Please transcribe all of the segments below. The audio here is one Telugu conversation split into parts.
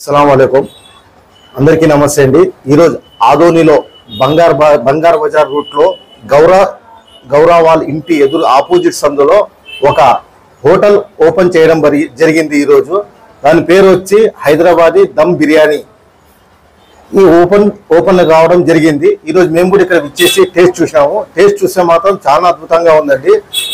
अस्सलाम वालेकुम అందరికీ నమస్తే అండి। ఈ రోజు ఆదోనిలో బంగార్ బజార్ రూట్ లో గౌరవాల్ ఇంటి ఎదురు ఆపోజిట్ సందులో ఒక హోటల్ ఓపెన్ చేయడం జరిగింది। ఈ రోజు దాని పేరు వచ్చి హైదరాబాదీ దమ్ బిర్యానీ। ఈ ఓపెన్ కావడం జరిగింది। ఈ రోజు మేము కూడా ఇక్కడ విచ్చేసి టేస్ట్ చూసాము। టేస్ట్ చూస్తే మాత్రం చాలా అద్భుతంగా ఉందండి।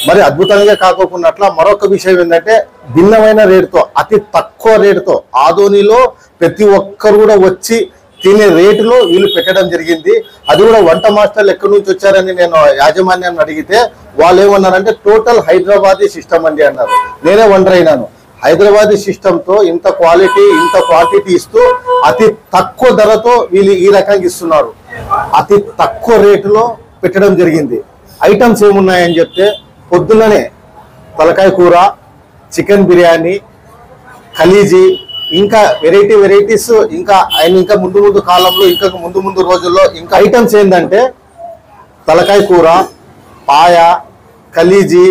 మరి అద్భుతంగా కాకోకున్నట్ల మరొక విషయం ఏంటంటే భిన్నమైన రేటుతో అతి తక్కువ రేటుతో ఆదోనిలో ప్రతి ఒక్కరు కూడా వచ్చి తినే రేటులో వీళ్ళు పెట్టడం జరిగింది। అది కూడా వంట మాస్టర్లు ఎక్కడి నుంచి వచ్చారని నేను యాజమాన్యాన్ని అడిగితే వాళ్ళు ఏమన్నారంటే టోటల్ హైదరాబాదీ సిస్టమ్ అండి అన్నారు। నేనే వండర్ అయినాను। హైదరాబాదీ సిస్టమ్ తో ఇంత క్వాలిటీ ఇంత క్వాంటిటీ ఇస్తూ అతి తక్కువ ధరతో వీళ్ళు ఈ రకంగా ఇస్తున్నారు। అతి తక్కువ రేటులో పెట్టడం జరిగింది। ఐటమ్స్ ఏమున్నాయని చెప్తే పొద్దున్ననే తలకాయ కూర, చికెన్ బిర్యానీ, కలీజీ, ఇంకా వెరైటీస్ ఇంకా ముందు కాలంలో ఇంకా ముందు రోజుల్లో ఇంకా ఐటమ్స్ ఏంటంటే తలకాయ కూర, పాయ, కలీజీ,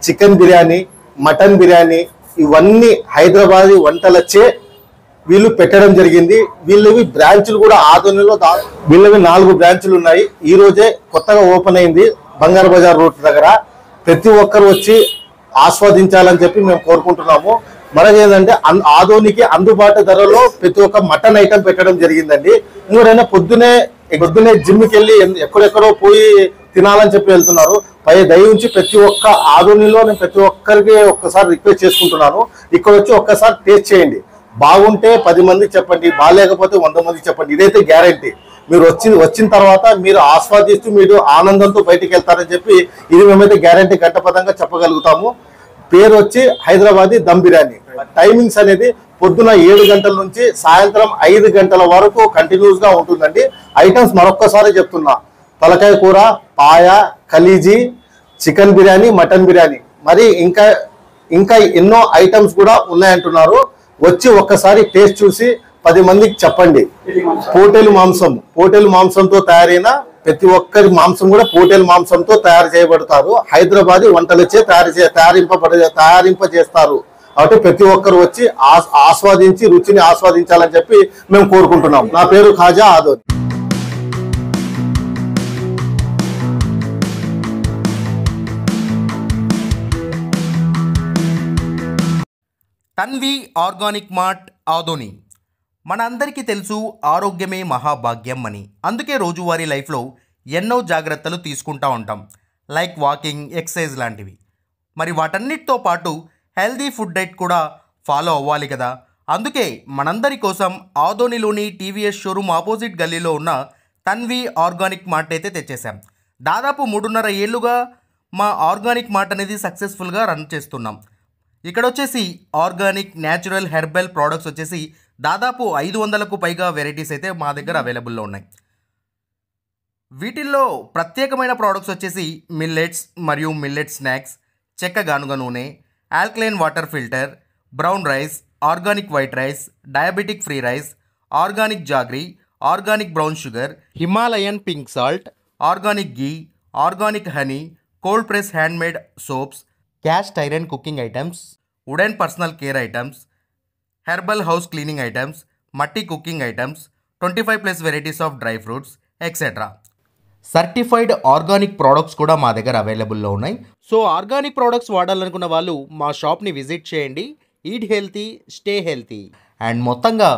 చికెన్ బిర్యానీ, మటన్ బిర్యానీ ఇవన్నీ హైదరాబాదీ వంటలచ్చే వీళ్ళు పెట్టడం జరిగింది। వీళ్ళవి బ్రాంచ్లు కూడా ఆదోనిలో వీళ్ళవి 4 బ్రాంచ్లు ఉన్నాయి। ఈ రోజే కొత్తగా ఓపెన్ అయింది బంగారు బజార్ రూట్ దగ్గర। ప్రతి ఒక్కరు వచ్చి ఆస్వాదించాలని చెప్పి మేము కోరుకుంటున్నాము। మరొకేంటంటే ఆదోనికి అందుబాటు ధరలో ప్రతి ఒక్క మటన్ ఐటమ్ పెట్టడం జరిగిందండి। ఎవరైనా పొద్దునే జిమ్కి వెళ్ళి ఎక్కడెక్కడో పోయి తినాలని చెప్పి వెళ్తున్నారు। పై దయించి ప్రతి ఒక్క ఆదోనిలో నేను ప్రతి ఒక్కరికి ఒక్కసారి రిక్వెస్ట్ చేసుకుంటున్నాను, ఇక్కడ వచ్చి ఒక్కసారి టేస్ట్ చేయండి। బాగుంటే 10 మందికి చెప్పండి, బాగాలేకపోతే 100 మందికి చెప్పండి। ఇదైతే గ్యారంటీ। మీరు వచ్చిన తర్వాత మీరు ఆస్వాదిస్తూ మీరు ఆనందంతో బయటికి వెళ్తారని చెప్పి ఇది మేమైతే గ్యారంటీ గంటపదంగా చెప్పగలుగుతాము। పేరు వచ్చి హైదరాబాదీ దమ్ బిర్యానీ। టైమింగ్స్ అనేది పొద్దున 7 గంటల నుంచి సాయంత్రం 5 గంటల వరకు కంటిన్యూస్ గా ఉంటుందండి। ఐటమ్స్ మరొక్కసారి చెప్తున్నా, తలకాయ కూర, పాయ, కలీజీ, చికెన్ బిర్యానీ, మటన్ బిర్యానీ, మరి ఇంకా ఎన్నో ఐటమ్స్ కూడా ఉన్నాయంటున్నారు। వచ్చి ఒక్కసారి టేస్ట్ చూసి 10 మందికి చెప్పండి। పోటెలు మాంసంతో తయారైన ప్రతి ఒక్కరి మాంసం కూడా పోటెల్ మాంసంతో తయారు చేయబడతారు। హైదరాబాదీ వంటలచే తయారింపజేస్తారు। కాబట్టి ప్రతి ఒక్కరు వచ్చి ఆస్వాదించి రుచిని ఆస్వాదించాలని చెప్పి మేము కోరుకుంటున్నాం। నా పేరు ఖాజా ఆదోని। Tanvi organic mart Adoni. మనందరికీ తెలుసు ఆరోగ్యమే మహాభాగ్యం అని। అందుకే రోజువారీ లైఫ్లో ఎన్నో జాగ్రత్తలు తీసుకుంటూ ఉంటాం, లైక్ వాకింగ్, ఎక్సర్సైజ్ లాంటివి। మరి వాటన్నిటితో పాటు హెల్దీ ఫుడ్ డైట్ కూడా ఫాలో అవ్వాలి కదా। అందుకే మనందరి కోసం ఆదోనిలోని టీవీఎస్ షోరూమ్ ఆపోజిట్ గల్లీలో ఉన్న తన్వి ఆర్గానిక్ మార్ట్ అయితే తెచ్చేసాం। దాదాపు 3.5 ఏళ్ళుగా మా ఆర్గానిక్ మార్ట్ అనేది సక్సెస్ఫుల్గా రన్ చేస్తున్నాం। ఇక్కడ వచ్చేసి ఆర్గానిక్, న్యాచురల్, హెర్బల్ ప్రోడక్ట్స్ వచ్చేసి దాదాపు 500కు పైగా వెరైటీస్ అయితే మా దగ్గర అవైలబుల్లో ఉన్నాయి। వీటిల్లో ప్రత్యేకమైన ప్రోడక్ట్స్ వచ్చేసి మిల్లెట్స్ మరియు మిల్లెట్ స్నాక్స్, చెక్క గానుగ నూనె, alkaline water filter, brown rice, organic white rice, diabetic free rice, organic jaggery, organic brown sugar, Himalayan pink salt, organic ghee, organic honey, cold press handmade soaps, cast iron cooking items, wooden personal care items, herbal house cleaning items, మట్టి cooking items, 25+ varieties of dry fruits etcetera. Certified organic products కూడా మా దగ్గర అవైలబుల్లో ఉన్నాయి। సో ఆర్గానిక్ ప్రోడక్ట్స్ వాడాలనుకున్న వాళ్ళు మా షాప్ని విజిట్ చేయండి। Eat healthy, stay healthy. And మొత్తంగా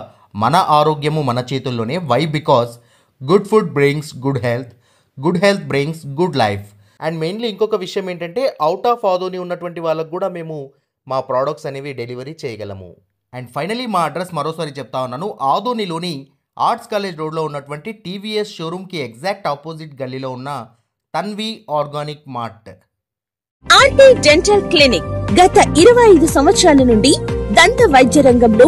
మన ఆరోగ్యము మన చేతుల్లోనే। Why? Because good food brings good health brings good life. And mainly ఇంకొక విషయం ఏంటంటే అవుట్ ఆఫ్ ఆదోని ఉన్నటువంటి వాళ్ళకు కూడా మేము మా ప్రోడక్ట్స్ అనేవి డెలివరీ చేయగలము। అండ్ ఫైనలీ మా అడ్రస్ మరోసారి చెప్తా ఉన్నాను, ఆదోనిలోని ఆర్ట్స్ కాలేజ్ రోడ్లో ఉన్నటువంటి టీవీఎస్ షోరూమ్కి ఎగ్జాక్ట్ ఆపోజిట్ గల్లీలో ఉన్న Tanvi organic mart. RT dental clinic గత 25 సంవత్సరాల నుండి దంత వైద్య రంగంలో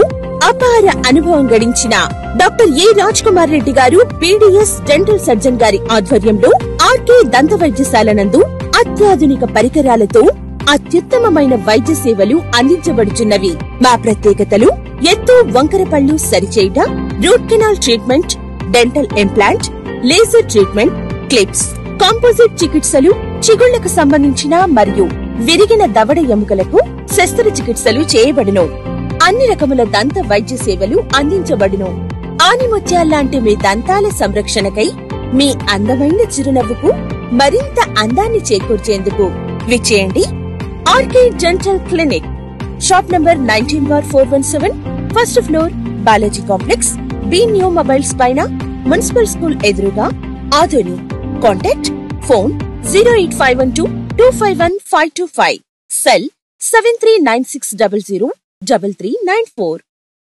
అపార అనుభవం గడించిన డాక్టర్ ఏ రాజ్ కుమార్ రెడ్డి గారు పీడీఎస్ డెంటల్ సర్జన్ గారి ఆధ్వర్యంలో ఆర్కే దంత వైద్యశాల నందు అత్యాధునిక పరికరాలతో అత్యుత్తమమైన వైద్య సేవలు అందించబడుచున్నవి। మా ప్రత్యేకతలు ఎత్తు వంకర పళ్ళు సరిచేయుట, root canal treatment, dental implant, laser treatment, clips, composite చికిత్సలు, చిగుళ్లకు సంబంధించిన మరియు విరిగిన దవడ ఎముకలకు శస్త్రచికిత్సలు చేయబడును। అన్ని రకముల దంత వైద్య సేవలు అందించబడును. ఆనిముత్యాల్లాంటి మీ దంతాల సంరక్షణకై మీ అందమైన చిరునవ్వుకు మరింత అందాన్ని చేకూర్చేందుకు విచ్చేయండి RK dental clinic. Shop number 19/417, first floor, Balaji complex, B new mobiles పైన, మున్సిపల్ స్కూల్ ఎదురుగా, ఆదోని. Contact phone 08512251525, cell 7396003394.